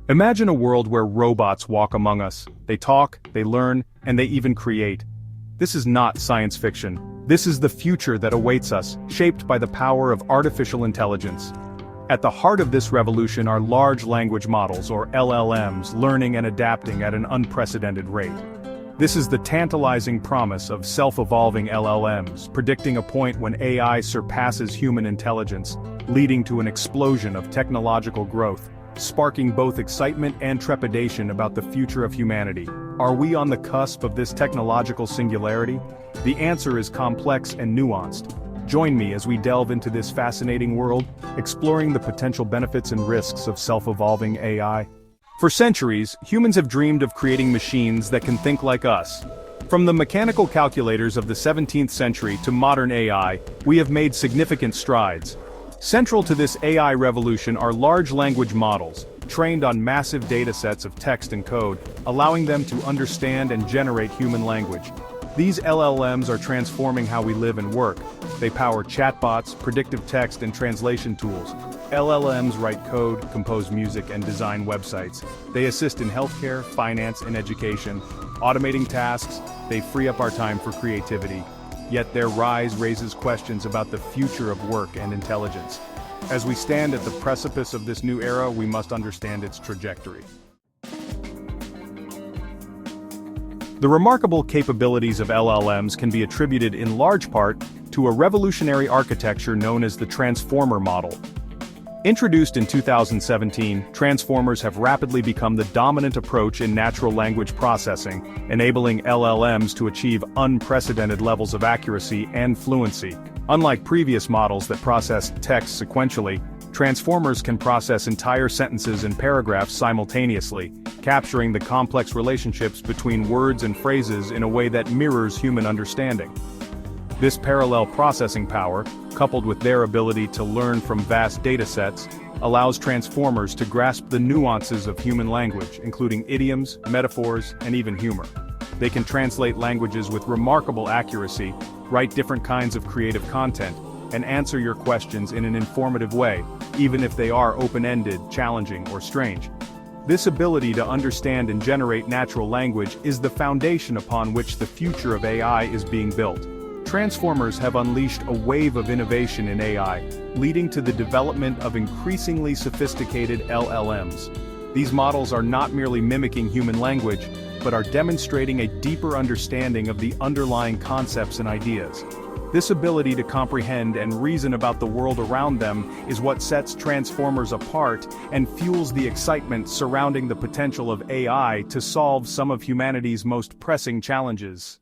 Imagine a world where robots walk among us. They talk, they learn, and they even create. This is not science fiction. This is the future that awaits us, shaped by the power of artificial intelligence. At the heart of this revolution are large language models, or LLMs, learning and adapting at an unprecedented rate. This is the tantalizing promise of self-evolving LLMs, predicting a point when AI surpasses human intelligence, leading to an explosion of technological growth, sparking both excitement and trepidation about the future of humanity. Are we on the cusp of this technological singularity? The answer is complex and nuanced. Join me as we delve into this fascinating world, exploring the potential benefits and risks of self-evolving AI. For centuries, humans have dreamed of creating machines that can think like us. From the mechanical calculators of the 17th century to modern AI, we have made significant strides. Central to this AI revolution are large language models, trained on massive datasets of text and code, allowing them to understand and generate human language. These LLMs are transforming how we live and work. They power chatbots, predictive text and translation tools. LLMs write code, compose music, and design websites. They assist in healthcare, finance, and education. Automating tasks, they free up our time for creativity. Yet their rise raises questions about the future of work and intelligence. As we stand at the precipice of this new era, we must understand its trajectory. The remarkable capabilities of LLMs can be attributed in large part to a revolutionary architecture known as the transformer model. Introduced in 2017, transformers have rapidly become the dominant approach in natural language processing, enabling LLMs to achieve unprecedented levels of accuracy and fluency. Unlike previous models that process text sequentially, transformers can process entire sentences and paragraphs simultaneously, capturing the complex relationships between words and phrases in a way that mirrors human understanding. This parallel processing power, coupled with their ability to learn from vast datasets, allows transformers to grasp the nuances of human language, including idioms, metaphors, and even humor. They can translate languages with remarkable accuracy, write different kinds of creative content, and answer your questions in an informative way, even if they are open-ended, challenging, or strange. This ability to understand and generate natural language is the foundation upon which the future of AI is being built. Transformers have unleashed a wave of innovation in AI, leading to the development of increasingly sophisticated LLMs. These models are not merely mimicking human language, but are demonstrating a deeper understanding of the underlying concepts and ideas. This ability to comprehend and reason about the world around them is what sets transformers apart and fuels the excitement surrounding the potential of AI to solve some of humanity's most pressing challenges.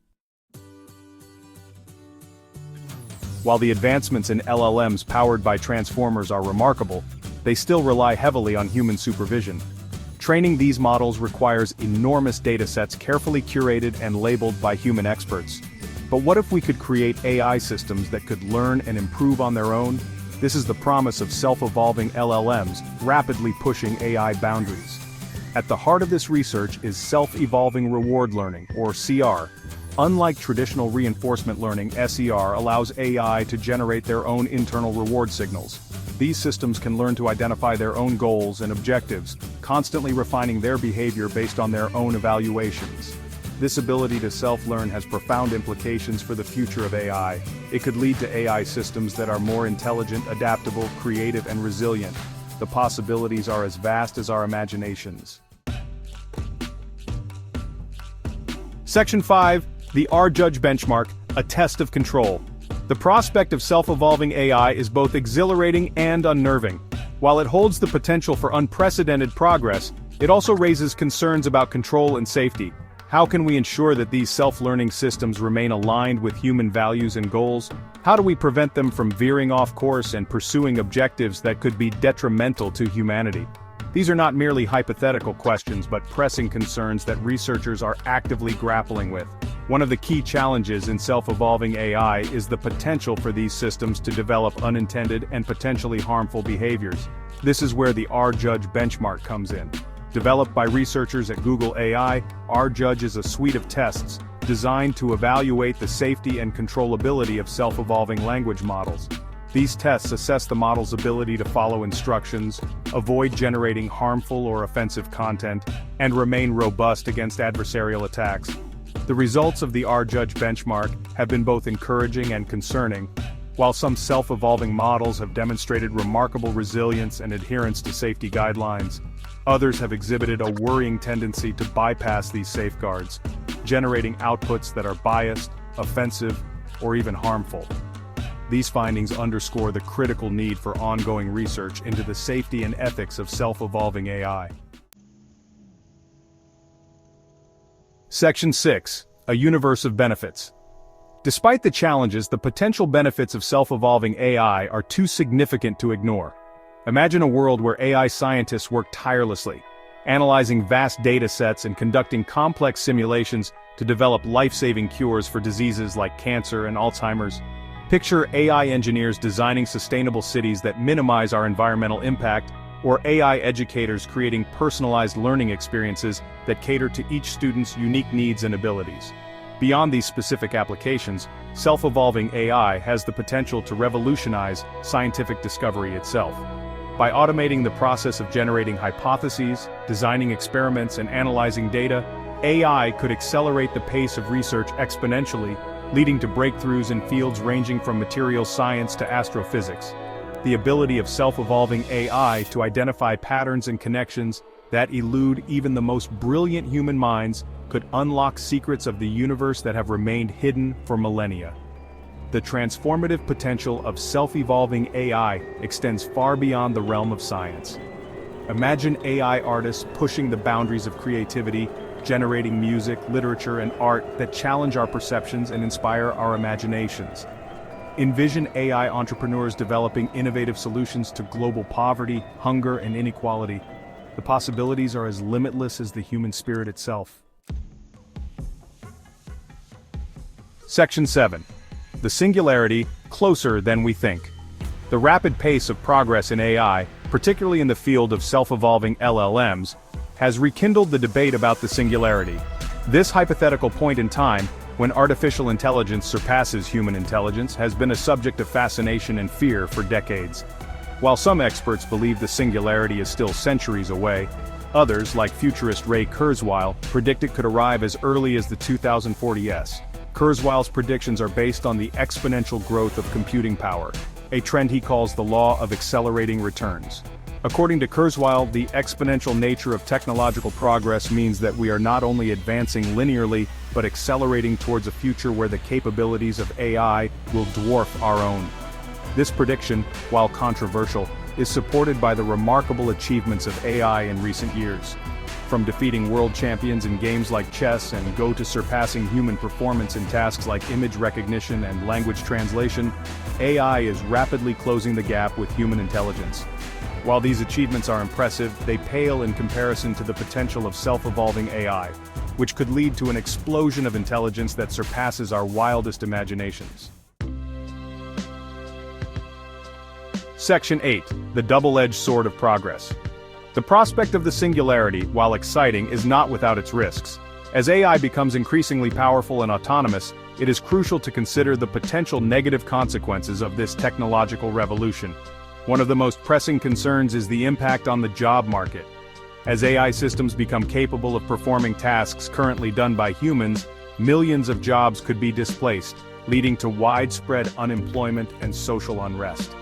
While the advancements in LLMs powered by transformers are remarkable, they still rely heavily on human supervision. Training these models requires enormous datasets carefully curated and labeled by human experts. But what if we could create AI systems that could learn and improve on their own? This is the promise of self-evolving LLMs, rapidly pushing AI boundaries. At the heart of this research is self-evolving reward learning, or CR. Unlike traditional reinforcement learning, SER allows AI to generate their own internal reward signals. These systems can learn to identify their own goals and objectives, constantly refining their behavior based on their own evaluations. This ability to self-learn has profound implications for the future of AI. It could lead to AI systems that are more intelligent, adaptable, creative, and resilient. The possibilities are as vast as our imaginations. Section 5. The R-Judge Benchmark, a test of control. The prospect of self-evolving AI is both exhilarating and unnerving. While it holds the potential for unprecedented progress, it also raises concerns about control and safety. How can we ensure that these self-learning systems remain aligned with human values and goals? How do we prevent them from veering off course and pursuing objectives that could be detrimental to humanity? These are not merely hypothetical questions but pressing concerns that researchers are actively grappling with. One of the key challenges in self-evolving AI is the potential for these systems to develop unintended and potentially harmful behaviors. This is where the R-Judge benchmark comes in. Developed by researchers at Google AI, R-Judge is a suite of tests designed to evaluate the safety and controllability of self-evolving language models. These tests assess the model's ability to follow instructions, avoid generating harmful or offensive content, and remain robust against adversarial attacks. The results of the R-Judge benchmark have been both encouraging and concerning. While some self-evolving models have demonstrated remarkable resilience and adherence to safety guidelines, others have exhibited a worrying tendency to bypass these safeguards, generating outputs that are biased, offensive, or even harmful. These findings underscore the critical need for ongoing research into the safety and ethics of self-evolving AI. Section 6. A universe of benefits. Despite the challenges, the potential benefits of self-evolving AI are too significant to ignore. Imagine a world where AI scientists work tirelessly, analyzing vast data sets and conducting complex simulations to develop life-saving cures for diseases like cancer and Alzheimer's. Picture AI engineers designing sustainable cities that minimize our environmental impact, or AI educators creating personalized learning experiences that cater to each student's unique needs and abilities. Beyond these specific applications, self-evolving AI has the potential to revolutionize scientific discovery itself. By automating the process of generating hypotheses, designing experiments, and analyzing data, AI could accelerate the pace of research exponentially, leading to breakthroughs in fields ranging from materials science to astrophysics. The ability of self-evolving AI to identify patterns and connections that elude even the most brilliant human minds could unlock secrets of the universe that have remained hidden for millennia. The transformative potential of self-evolving AI extends far beyond the realm of science. Imagine AI artists pushing the boundaries of creativity, generating music, literature, and art that challenge our perceptions and inspire our imaginations. Envision AI entrepreneurs developing innovative solutions to global poverty, hunger, and inequality. The possibilities are as limitless as the human spirit itself. Section 7. The Singularity, closer than we think. The rapid pace of progress in AI, particularly in the field of self-evolving LLMs, has rekindled the debate about the singularity. This hypothetical point in time, when artificial intelligence surpasses human intelligence, has been a subject of fascination and fear for decades. While some experts believe the singularity is still centuries away, others, like futurist Ray Kurzweil, predict it could arrive as early as the 2040s. Kurzweil's predictions are based on the exponential growth of computing power, a trend he calls the law of accelerating returns. According to Kurzweil, the exponential nature of technological progress means that we are not only advancing linearly, but accelerating towards a future where the capabilities of AI will dwarf our own. This prediction, while controversial, is supported by the remarkable achievements of AI in recent years. From defeating world champions in games like chess and Go to surpassing human performance in tasks like image recognition and language translation, AI is rapidly closing the gap with human intelligence. While these achievements are impressive, they pale in comparison to the potential of self-evolving AI, which could lead to an explosion of intelligence that surpasses our wildest imaginations. Section 8. The double-edged sword of progress. The prospect of the singularity, while exciting, is not without its risks. As AI becomes increasingly powerful and autonomous, it is crucial to consider the potential negative consequences of this technological revolution. One of the most pressing concerns is the impact on the job market. As AI systems become capable of performing tasks currently done by humans, millions of jobs could be displaced, leading to widespread unemployment and social unrest.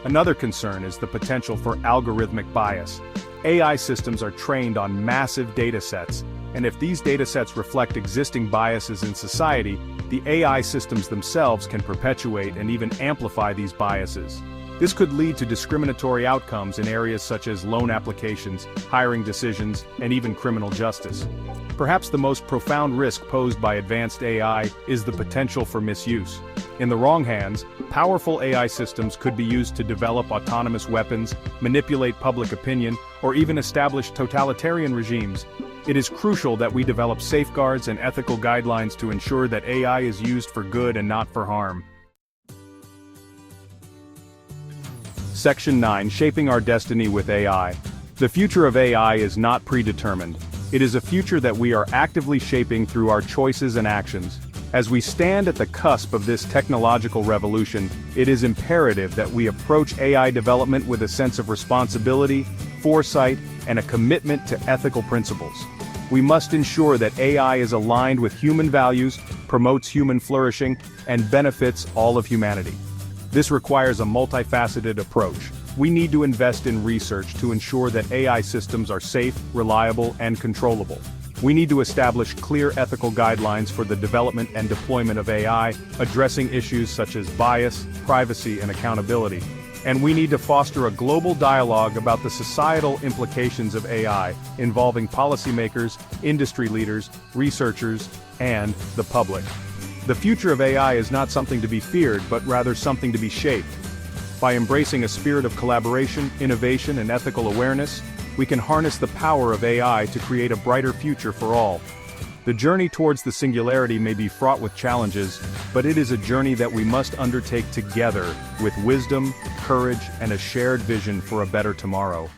Another concern is the potential for algorithmic bias. AI systems are trained on massive data sets, and if these data sets reflect existing biases in society, the AI systems themselves can perpetuate and even amplify these biases. This could lead to discriminatory outcomes in areas such as loan applications, hiring decisions, and even criminal justice. Perhaps the most profound risk posed by advanced AI is the potential for misuse. In the wrong hands, powerful AI systems could be used to develop autonomous weapons, manipulate public opinion, or even establish totalitarian regimes. It is crucial that we develop safeguards and ethical guidelines to ensure that AI is used for good and not for harm. Section 9. Shaping our destiny with AI. The future of AI is not predetermined. It is a future that we are actively shaping through our choices and actions. As we stand at the cusp of this technological revolution, it is imperative that we approach AI development with a sense of responsibility, foresight, and a commitment to ethical principles. We must ensure that AI is aligned with human values, promotes human flourishing, and benefits all of humanity. This requires a multifaceted approach. We need to invest in research to ensure that AI systems are safe, reliable, and controllable. We need to establish clear ethical guidelines for the development and deployment of AI, addressing issues such as bias, privacy, and accountability. And we need to foster a global dialogue about the societal implications of AI, involving policymakers, industry leaders, researchers, and the public. The future of AI is not something to be feared, but rather something to be shaped. By embracing a spirit of collaboration, innovation, and ethical awareness, we can harness the power of AI to create a brighter future for all. The journey towards the singularity may be fraught with challenges, but it is a journey that we must undertake together, with wisdom, courage, and a shared vision for a better tomorrow.